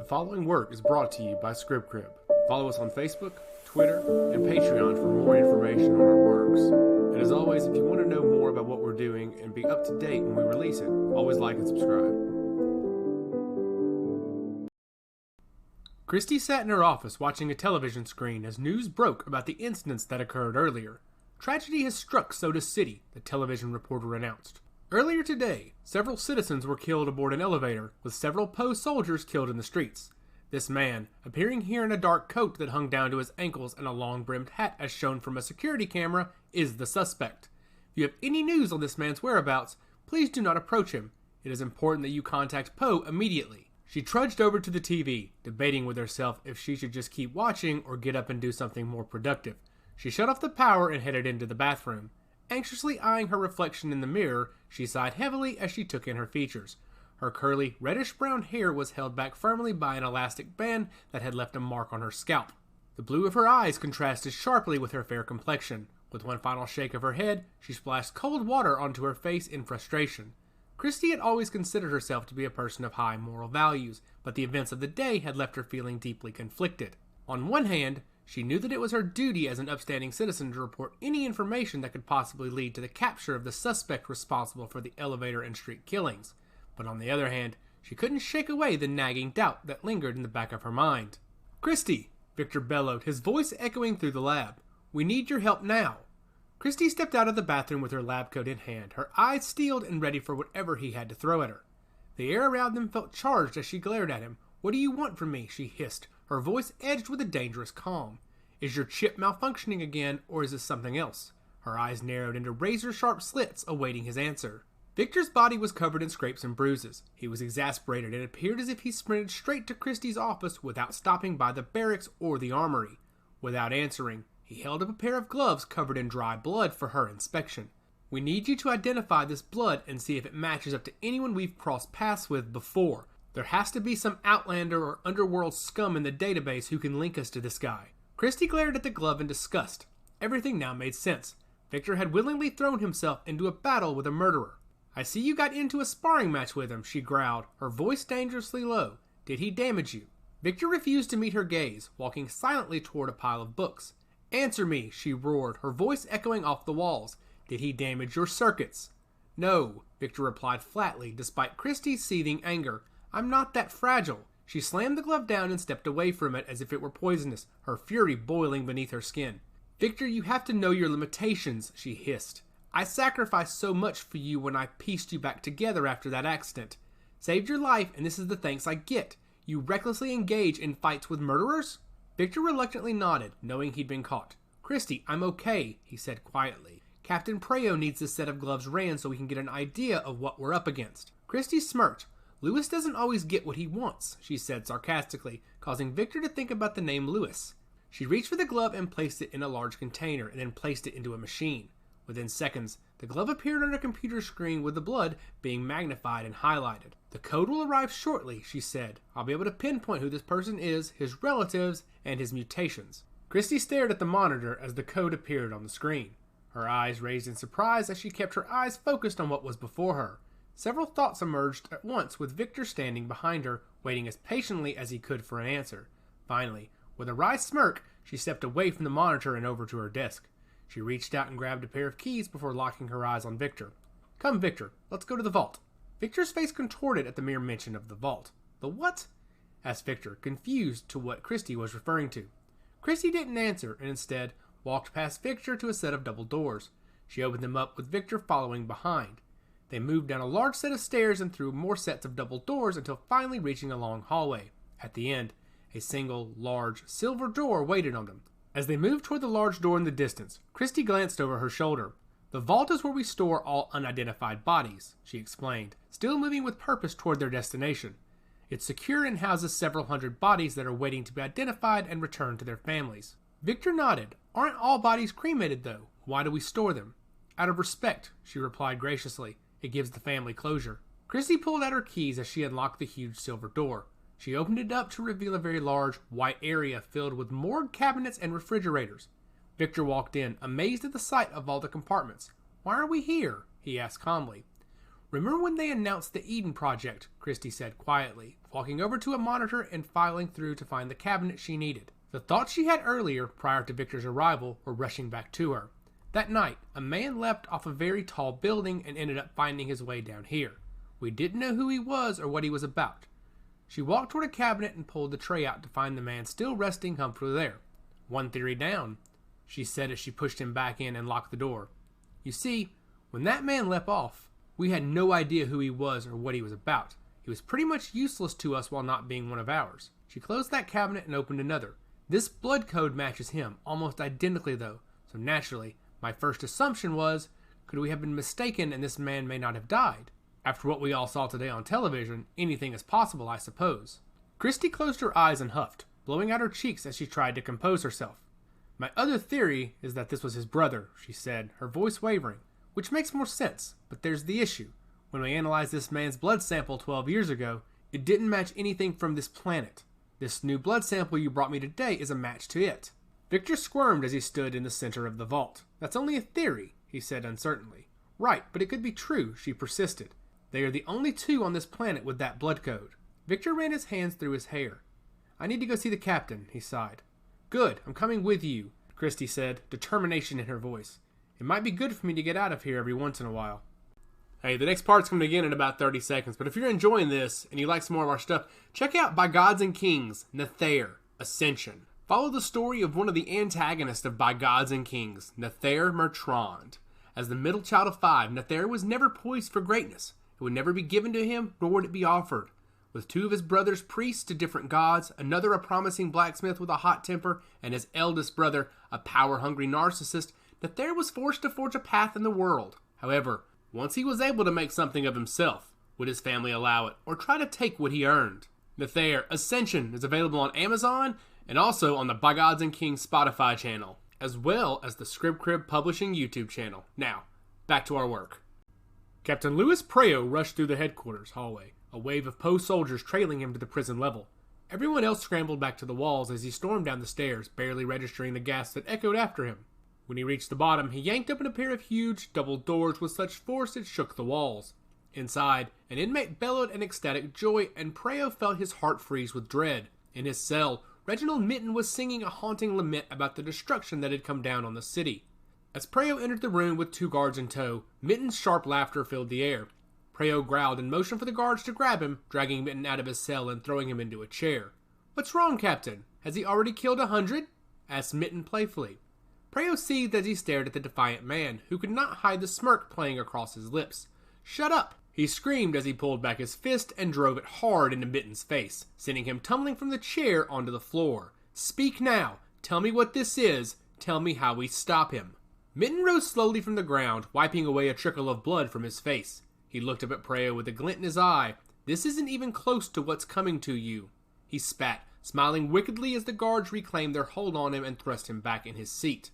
The following work is brought to you by ScriptCrib. Follow us on Facebook, Twitter, and Patreon for more information on our works. And as always, if you want to know more about what we're doing and be up to date when we release it, always like and subscribe. Christy sat in her office watching a television screen as news broke about the incidents that occurred earlier. Tragedy has struck Sodus City, the television reporter announced. Earlier today, several citizens were killed aboard an elevator, with several Poe soldiers killed in the streets. This man, appearing here in a dark coat that hung down to his ankles and a long-brimmed hat as shown from a security camera, is the suspect. If you have any news on this man's whereabouts, please do not approach him. It is important that you contact Poe immediately. She trudged over to the TV, debating with herself if she should just keep watching or get up and do something more productive. She shut off the power and headed into the bathroom. Anxiously eyeing her reflection in the mirror, she sighed heavily as she took in her features. Her curly, reddish-brown hair was held back firmly by an elastic band that had left a mark on her scalp. The blue of her eyes contrasted sharply with her fair complexion. With one final shake of her head, she splashed cold water onto her face in frustration. Christy had always considered herself to be a person of high moral values, but the events of the day had left her feeling deeply conflicted. On one hand, she knew that it was her duty as an upstanding citizen to report any information that could possibly lead to the capture of the suspect responsible for the elevator and street killings. But on the other hand, she couldn't shake away the nagging doubt that lingered in the back of her mind. "Christy!" Victor bellowed, his voice echoing through the lab. "We need your help now." Christy stepped out of the bathroom with her lab coat in hand, her eyes steeled and ready for whatever he had to throw at her. The air around them felt charged as she glared at him. "What do you want from me?" she hissed, her voice edged with a dangerous calm. "Is your chip malfunctioning again, or is this something else?" Her eyes narrowed into razor-sharp slits, awaiting his answer. Victor's body was covered in scrapes and bruises. He was exasperated and it appeared as if he sprinted straight to Christie's office without stopping by the barracks or the armory. Without answering, he held up a pair of gloves covered in dry blood for her inspection. "We need you to identify this blood and see if it matches up to anyone we've crossed paths with before. There has to be some outlander or underworld scum in the database who can link us to this guy." Christy glared at the glove in disgust. Everything now made sense. Victor had willingly thrown himself into a battle with a murderer. "I see you got into a sparring match with him," she growled, her voice dangerously low. "Did he damage you?" Victor refused to meet her gaze, walking silently toward a pile of books. "Answer me," she roared, her voice echoing off the walls. "Did he damage your circuits?" "No," Victor replied flatly, despite Christy's seething anger. "I'm not that fragile." She slammed the glove down and stepped away from it as if it were poisonous, her fury boiling beneath her skin. "Victor, you have to know your limitations," she hissed. "I sacrificed so much for you when I pieced you back together after that accident. Saved your life, and this is the thanks I get. You recklessly engage in fights with murderers?" Victor reluctantly nodded, knowing he'd been caught. "Christy, I'm okay," he said quietly. "Captain Preyo needs this set of gloves ran so we can get an idea of what we're up against." Christy smirked. "Lewis doesn't always get what he wants," she said sarcastically, causing Victor to think about the name Lewis. She reached for the glove and placed it in a large container, and then placed it into a machine. Within seconds, the glove appeared on a computer screen with the blood being magnified and highlighted. "The code will arrive shortly," she said. "I'll be able to pinpoint who this person is, his relatives, and his mutations." Christy stared at the monitor as the code appeared on the screen. Her eyes raised in surprise as she kept her eyes focused on what was before her. Several thoughts emerged at once, with Victor standing behind her, waiting as patiently as he could for an answer. Finally, with a wry smirk, she stepped away from the monitor and over to her desk. She reached out and grabbed a pair of keys before locking her eyes on Victor. "Come, Victor, let's go to the vault." Victor's face contorted at the mere mention of the vault. "The what?" asked Victor, confused to what Christy was referring to. Christy didn't answer, and instead walked past Victor to a set of double doors. She opened them up with Victor following behind. They moved down a large set of stairs and through more sets of double doors until finally reaching a long hallway. At the end, a single, large, silver door waited on them. As they moved toward the large door in the distance, Christy glanced over her shoulder. "The vault is where we store all unidentified bodies," she explained, still moving with purpose toward their destination. "It's secure and houses several hundred bodies that are waiting to be identified and returned to their families." Victor nodded. "Aren't all bodies cremated, though? Why do we store them?" "Out of respect," she replied graciously. "It gives the family closure." Christy pulled out her keys as she unlocked the huge silver door. She opened it up to reveal a very large, white area filled with morgue cabinets and refrigerators. Victor walked in, amazed at the sight of all the compartments. "Why are we here?" he asked calmly. Remember when they announced the Eden Project, Christie said quietly, walking over to a monitor and filing through to find the cabinet she needed. The thoughts she had earlier, prior to Victor's arrival, were rushing back to her. That night, a man leapt off a very tall building and ended up finding his way down here. We didn't know who he was or what he was about. She walked toward a cabinet and pulled the tray out to find the man still resting comfortably there. One theory down, she said as she pushed him back in and locked the door. You see, when that man leapt off, we had no idea who he was or what he was about. He was pretty much useless to us while not being one of ours. She closed that cabinet and opened another. This blood code matches him, almost identically though, so naturally, my first assumption was, could we have been mistaken and this man may not have died? After what we all saw today on television, anything is possible, I suppose. Christie closed her eyes and huffed, blowing out her cheeks as she tried to compose herself. My other theory is that this was his brother, she said, her voice wavering. Which makes more sense, but there's the issue. When we analyzed this man's blood sample 12 years ago, it didn't match anything from this planet. This new blood sample you brought me today is a match to it. Victor squirmed as he stood in the center of the vault. That's only a theory, he said uncertainly. Right, but it could be true, she persisted. They are the only two on this planet with that blood code. Victor ran his hands through his hair. I need to go see the captain, he sighed. Good, I'm coming with you, Christie said, determination in her voice. It might be good for me to get out of here every once in a while. Hey, the next part's going to begin in about 30 seconds, but if you're enjoying this and you like some more of our stuff, check out By Gods and Kings, Nether, Ascension. Follow the story of one of the antagonists of By Gods and Kings, Nether Mertrand. As the middle child of 5, Nether was never poised for greatness. It would never be given to him, nor would it be offered. With 2 of his brothers priests to different gods, another a promising blacksmith with a hot temper, and his eldest brother, a power-hungry narcissist, Nether was forced to forge a path in the world. However, once he was able to make something of himself, would his family allow it, or try to take what he earned? Nether Ascension is available on Amazon, and also on the By Gods and Kings Spotify channel, as well as the Scrib Crib Publishing YouTube channel. Now, back to our work. Captain Lewis Preyo rushed through the headquarters hallway, a wave of Poe soldiers trailing him to the prison level. Everyone else scrambled back to the walls as he stormed down the stairs, barely registering the gasps that echoed after him. When he reached the bottom, he yanked open a pair of huge, double doors with such force it shook the walls. Inside, an inmate bellowed in ecstatic joy, and Preyo felt his heart freeze with dread. In his cell, Reginald Mitten was singing a haunting lament about the destruction that had come down on the city. As Preyo entered the room with 2 guards in tow, Mitten's sharp laughter filled the air. Preyo growled and motioned for the guards to grab him, dragging Mitten out of his cell and throwing him into a chair. "What's wrong, Captain? Has he already killed 100?" asked Mitten playfully. Preyo seethed as he stared at the defiant man, who could not hide the smirk playing across his lips. "Shut up!" he screamed as he pulled back his fist and drove it hard into Mitten's face, sending him tumbling from the chair onto the floor. "Speak now! Tell me what this is! Tell me how we stop him!" Mitten rose slowly from the ground, wiping away a trickle of blood from his face. He looked up at Preyo with a glint in his eye. "This isn't even close to what's coming to you." He spat, smiling wickedly as the guards reclaimed their hold on him and thrust him back in his seat.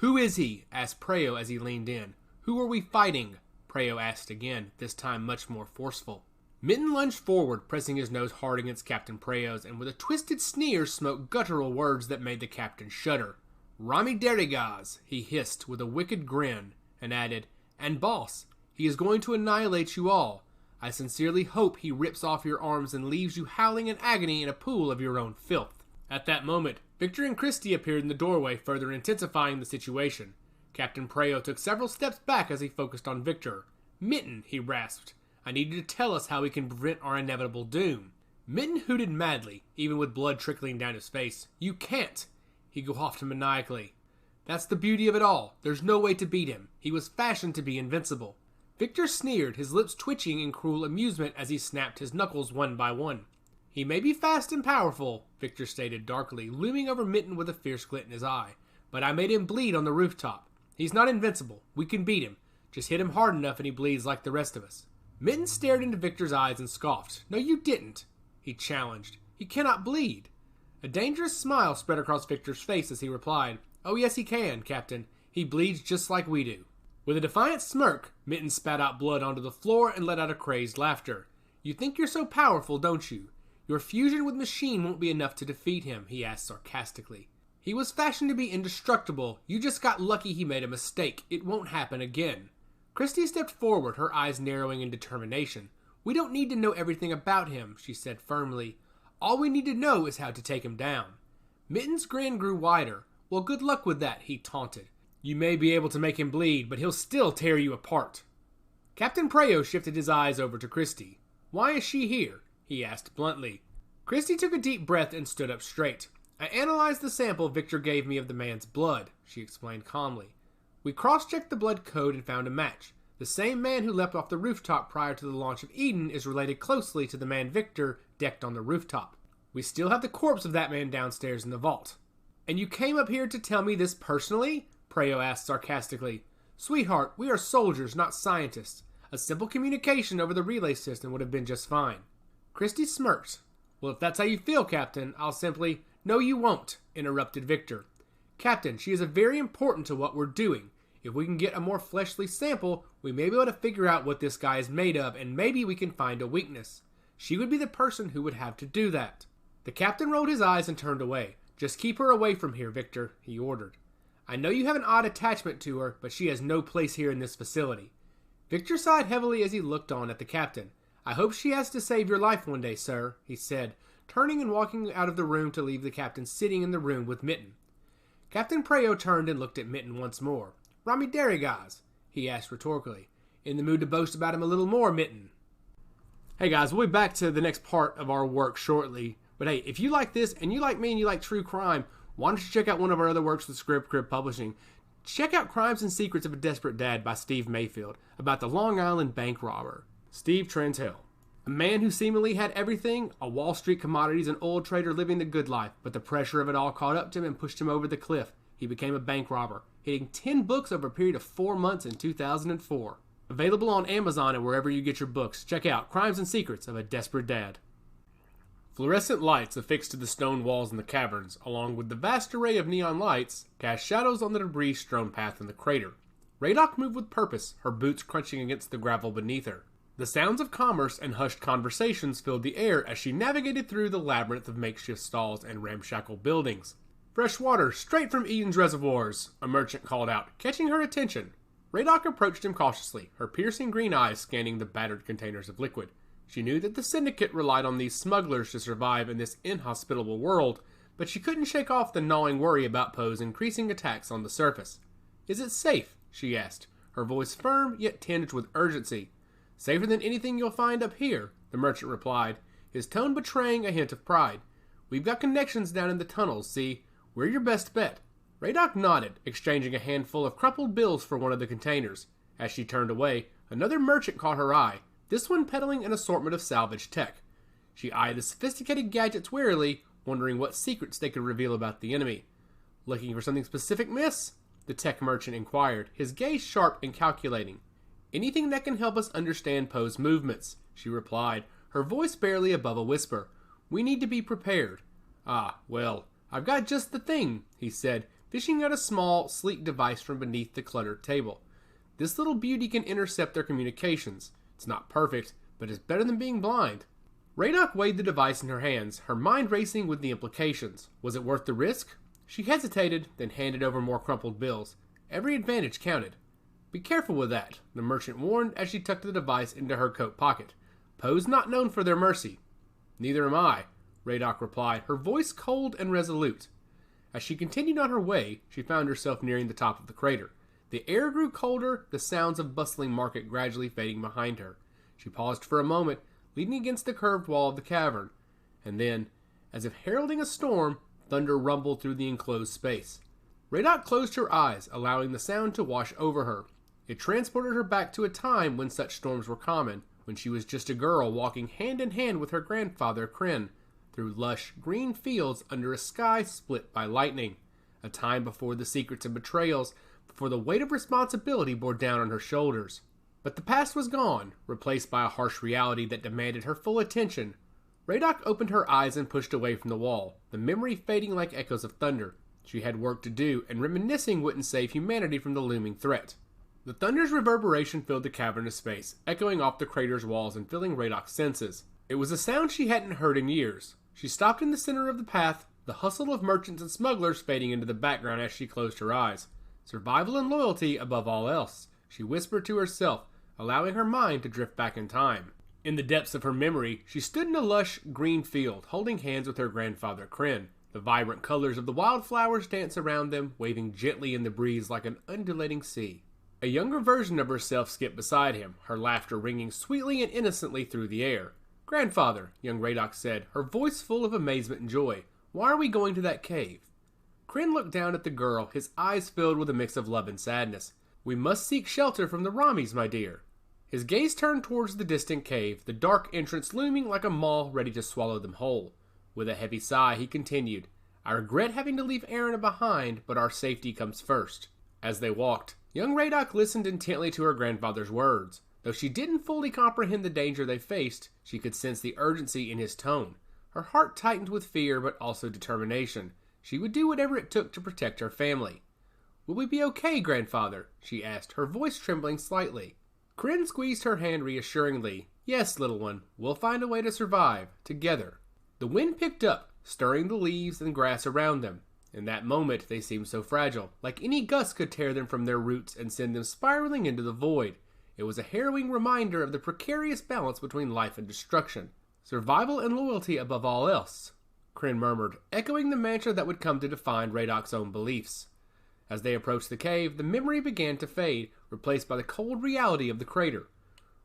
"Who is he?" asked Preyo as he leaned in. "Who are we fighting?" Preyo asked again, this time much more forceful. Mitten lunged forward, pressing his nose hard against Captain Preyo's, and with a twisted sneer smote guttural words that made the captain shudder. "Rami Derigaz," he hissed with a wicked grin, and added, "And boss, he is going to annihilate you all. I sincerely hope he rips off your arms and leaves you howling in agony in a pool of your own filth." At that moment, Victor and Christie appeared in the doorway, further intensifying the situation. Captain Preyo took several steps back as he focused on Victor. "Mitten," he rasped, "I need you to tell us how we can prevent our inevitable doom." Mitten hooted madly, even with blood trickling down his face. "You can't!" he coughed maniacally. "That's the beauty of it all. There's no way to beat him. He was fashioned to be invincible." Victor sneered, his lips twitching in cruel amusement as he snapped his knuckles one by one. "He may be fast and powerful," Victor stated darkly, looming over Mitten with a fierce glint in his eye. "But I made him bleed on the rooftop. He's not invincible. We can beat him. Just hit him hard enough and he bleeds like the rest of us." Mitten stared into Victor's eyes and scoffed. "No, you didn't," he challenged. "He cannot bleed." A dangerous smile spread across Victor's face as he replied, "Oh yes he can, Captain. He bleeds just like we do." With a defiant smirk, Mitten spat out blood onto the floor and let out a crazed laughter. "You think you're so powerful, don't you? Your fusion with machine won't be enough to defeat him," he asked sarcastically. "He was fashioned to be indestructible. You just got lucky he made a mistake. It won't happen again." Christie stepped forward, her eyes narrowing in determination. "We don't need to know everything about him," she said firmly. "All we need to know is how to take him down." Mitten's grin grew wider. "Well, good luck with that," he taunted. "You may be able to make him bleed, but he'll still tear you apart." Captain Preyo shifted his eyes over to Christie. "Why is she here?" he asked bluntly. Christie took a deep breath and stood up straight. "I analyzed the sample Victor gave me of the man's blood," she explained calmly. "We cross-checked the blood code and found a match. The same man who leapt off the rooftop prior to the launch of Eden is related closely to the man Victor decked on the rooftop. We still have the corpse of that man downstairs in the vault." "And you came up here to tell me this personally?" Preyo asked sarcastically. "Sweetheart, we are soldiers, not scientists. A simple communication over the relay system would have been just fine." Christie smirked. "Well, if that's how you feel, Captain, I'll simply—" "No, you won't," interrupted Victor. "Captain, she is very important to what we're doing. If we can get a more fleshly sample, we may be able to figure out what this guy is made of, and maybe we can find a weakness. She would be the person who would have to do that." The captain rolled his eyes and turned away. "Just keep her away from here, Victor," he ordered. "I know you have an odd attachment to her, but she has no place here in this facility." Victor sighed heavily as he looked on at the captain. "I hope she has to save your life one day, sir," he said, turning and walking out of the room to leave the captain sitting in the room with Mitten. Captain Preyo turned and looked at Mitten once more. "Rami Derry, guys?" he asked rhetorically. "In the mood to boast about him a little more, Mitten?" Hey guys, we'll be back to the next part of our work shortly. But hey, if you like this, and you like me, and you like true crime, why don't you check out one of our other works with Script Crib Publishing. Check out Crimes and Secrets of a Desperate Dad by Steve Mayfield, about the Long Island bank robber, Steve Trentell. A man who seemingly had everything, a Wall Street commodities and oil trader living the good life, but the pressure of it all caught up to him and pushed him over the cliff. He became a bank robber, hitting 10 books over a period of 4 months in 2004. Available on Amazon and wherever you get your books. Check out Crimes and Secrets of a Desperate Dad. Fluorescent lights affixed to the stone walls in the caverns, along with the vast array of neon lights, cast shadows on the debris-strewn path in the crater. Raedok moved with purpose, her boots crunching against the gravel beneath her. The sounds of commerce and hushed conversations filled the air as she navigated through the labyrinth of makeshift stalls and ramshackle buildings. "Fresh water, straight from Eden's reservoirs," a merchant called out, catching her attention. Raedok approached him cautiously, her piercing green eyes scanning the battered containers of liquid. She knew that the Syndicate relied on these smugglers to survive in this inhospitable world, but she couldn't shake off the gnawing worry about Poe's increasing attacks on the surface. "Is it safe?" she asked, her voice firm yet tinged with urgency. "Safer than anything you'll find up here," the merchant replied, his tone betraying a hint of pride. "We've got connections down in the tunnels, see? We're your best bet." Raedok nodded, exchanging a handful of crumpled bills for one of the containers. As she turned away, another merchant caught her eye, this one peddling an assortment of salvage tech. She eyed the sophisticated gadgets warily, wondering what secrets they could reveal about the enemy. "Looking for something specific, miss?" the tech merchant inquired, his gaze sharp and calculating. "Anything that can help us understand Poe's movements," she replied, her voice barely above a whisper. "We need to be prepared." "Ah, well, I've got just the thing," he said, fishing out a small, sleek device from beneath the cluttered table. "This little beauty can intercept their communications. It's not perfect, but it's better than being blind." Raedok weighed the device in her hands, her mind racing with the implications. Was it worth the risk? She hesitated, then handed over more crumpled bills. Every advantage counted. "Be careful with that," the merchant warned as she tucked the device into her coat pocket. "Poe's not known for their mercy." "Neither am I," Raedok replied, her voice cold and resolute. As she continued on her way, she found herself nearing the top of the crater. The air grew colder, the sounds of bustling market gradually fading behind her. She paused for a moment, leaning against the curved wall of the cavern. And then, as if heralding a storm, thunder rumbled through the enclosed space. Raedok closed her eyes, allowing the sound to wash over her. It transported her back to a time when such storms were common, when she was just a girl walking hand in hand with her grandfather, Kryn, through lush, green fields under a sky split by lightning. A time before the secrets and betrayals, before the weight of responsibility bore down on her shoulders. But the past was gone, replaced by a harsh reality that demanded her full attention. Raedok opened her eyes and pushed away from the wall, the memory fading like echoes of thunder. She had work to do, and reminiscing wouldn't save humanity from the looming threat. The thunder's reverberation filled the cavernous space, echoing off the crater's walls and filling Raedok's senses. It was a sound she hadn't heard in years. She stopped in the center of the path, the hustle of merchants and smugglers fading into the background as she closed her eyes. Survival and loyalty above all else. she whispered to herself, allowing her mind to drift back in time. In the depths of her memory, she stood in a lush green field, holding hands with her grandfather Kryn. The vibrant colors of the wildflowers danced around them, waving gently in the breeze like an undulating sea. A younger version of herself skipped beside him, her laughter ringing sweetly and innocently through the air. "Grandfather," young Raedok said, her voice full of amazement and joy, "why are we going to that cave?" Kryn looked down at the girl, his eyes filled with a mix of love and sadness. "We must seek shelter from the Ramis, my dear." His gaze turned towards the distant cave, the dark entrance looming like a maw ready to swallow them whole. With a heavy sigh, he continued, "I regret having to leave Erinna behind, but our safety comes first." As they walked, young Raedok listened intently to her grandfather's words. Though she didn't fully comprehend the danger they faced, she could sense the urgency in his tone. Her heart tightened with fear, but also determination. She would do whatever it took to protect her family. "Will we be okay, grandfather?" she asked, her voice trembling slightly. Kryn squeezed her hand reassuringly. "Yes, little one, we'll find a way to survive, together." The wind picked up, stirring the leaves and grass around them. In that moment, they seemed so fragile, like any gust could tear them from their roots and send them spiraling into the void. It was a harrowing reminder of the precarious balance between life and destruction. "Survival and loyalty above all else," Kryn murmured, echoing the mantra that would come to define Raedok's own beliefs. As they approached the cave, the memory began to fade, replaced by the cold reality of the crater.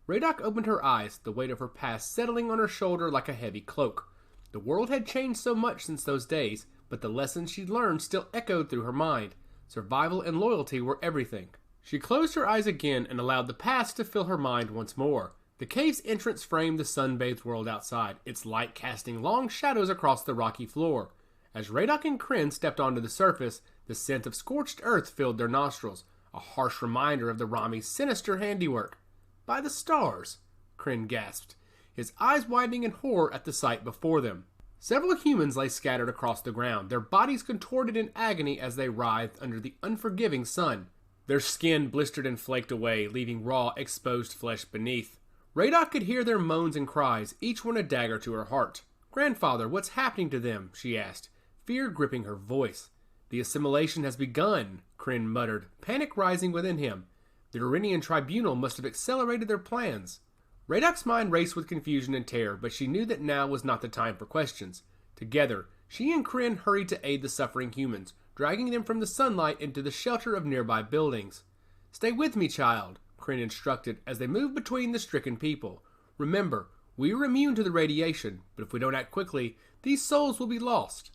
Raedok opened her eyes, the weight of her past settling on her shoulder like a heavy cloak. The world had changed so much since those days, but the lessons she'd learned still echoed through her mind. Survival and loyalty were everything. She closed her eyes again and allowed the past to fill her mind once more. The cave's entrance framed the sun-bathed world outside, its light casting long shadows across the rocky floor. As Raedok and Kryn stepped onto the surface, the scent of scorched earth filled their nostrils, a harsh reminder of the Rami's sinister handiwork. "By the stars!" Kryn gasped, his eyes widening in horror at the sight before them. Several humans lay scattered across the ground, their bodies contorted in agony as they writhed under the unforgiving sun. Their skin blistered and flaked away, leaving raw, exposed flesh beneath. Raedok could hear their moans and cries, each one a dagger to her heart. "Grandfather, what's happening to them?" she asked, fear gripping her voice. "The assimilation has begun," Kryn muttered, panic rising within him. The Erinnian tribunal must have accelerated their plans. Raedok's mind raced with confusion and terror, but she knew that now was not the time for questions. Together, she and Kryn hurried to aid the suffering humans, dragging them from the sunlight into the shelter of nearby buildings. "Stay with me, child," Kryn instructed as they moved between the stricken people. "Remember, we are immune to the radiation, but if we don't act quickly, these souls will be lost."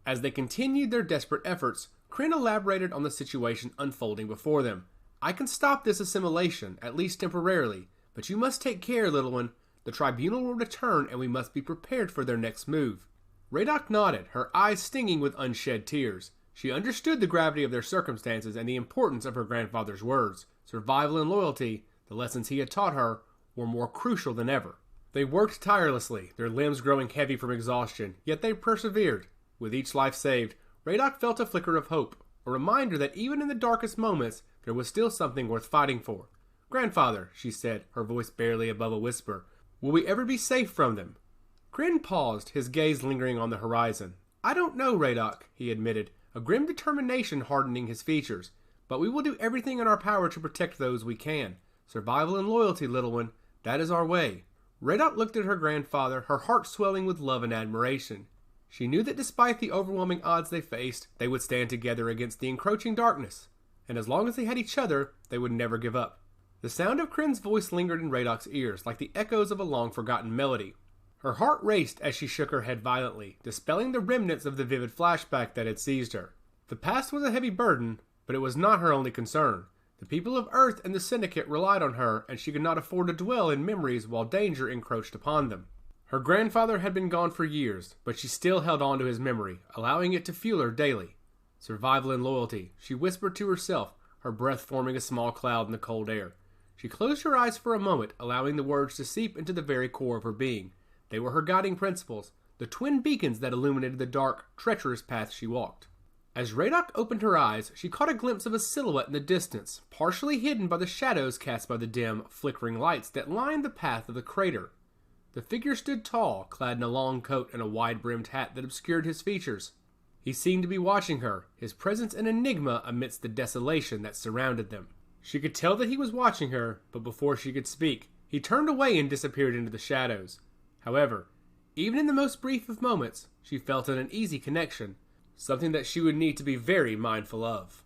As they continued their desperate efforts, Kryn elaborated on the situation unfolding before them. "I can stop this assimilation, at least temporarily, but you must take care, little one. The tribunal will return and we must be prepared for their next move." Raedok nodded, her eyes stinging with unshed tears. She understood the gravity of their circumstances and the importance of her grandfather's words. Survival and loyalty, the lessons he had taught her, were more crucial than ever. They worked tirelessly, their limbs growing heavy from exhaustion, yet they persevered. With each life saved, Raedok felt a flicker of hope, a reminder that even in the darkest moments, there was still something worth fighting for. "Grandfather," she said, her voice barely above a whisper, "will we ever be safe from them?" Kryn paused, his gaze lingering on the horizon. "I don't know, Raedok," he admitted, a grim determination hardening his features. "But we will do everything in our power to protect those we can. Survival and loyalty, little one, that is our way." Raedok looked at her grandfather, her heart swelling with love and admiration. She knew that despite the overwhelming odds they faced, they would stand together against the encroaching darkness. And as long as they had each other, they would never give up. The sound of Kryn's voice lingered in Raedok's ears, like the echoes of a long-forgotten melody. Her heart raced as she shook her head violently, dispelling the remnants of the vivid flashback that had seized her. The past was a heavy burden, but it was not her only concern. The people of Earth and the Syndicate relied on her, and she could not afford to dwell in memories while danger encroached upon them. Her grandfather had been gone for years, but she still held on to his memory, allowing it to fuel her daily. Survival and loyalty, she whispered to herself, her breath forming a small cloud in the cold air. She closed her eyes for a moment, allowing the words to seep into the very core of her being. They were her guiding principles, the twin beacons that illuminated the dark, treacherous path she walked. As Raedok opened her eyes, she caught a glimpse of a silhouette in the distance, partially hidden by the shadows cast by the dim, flickering lights that lined the path of the crater. The figure stood tall, clad in a long coat and a wide-brimmed hat that obscured his features. He seemed to be watching her, his presence an enigma amidst the desolation that surrounded them. She could tell that he was watching her, but before she could speak, he turned away and disappeared into the shadows. However, even in the most brief of moments, she felt an uneasy connection, something that she would need to be very mindful of.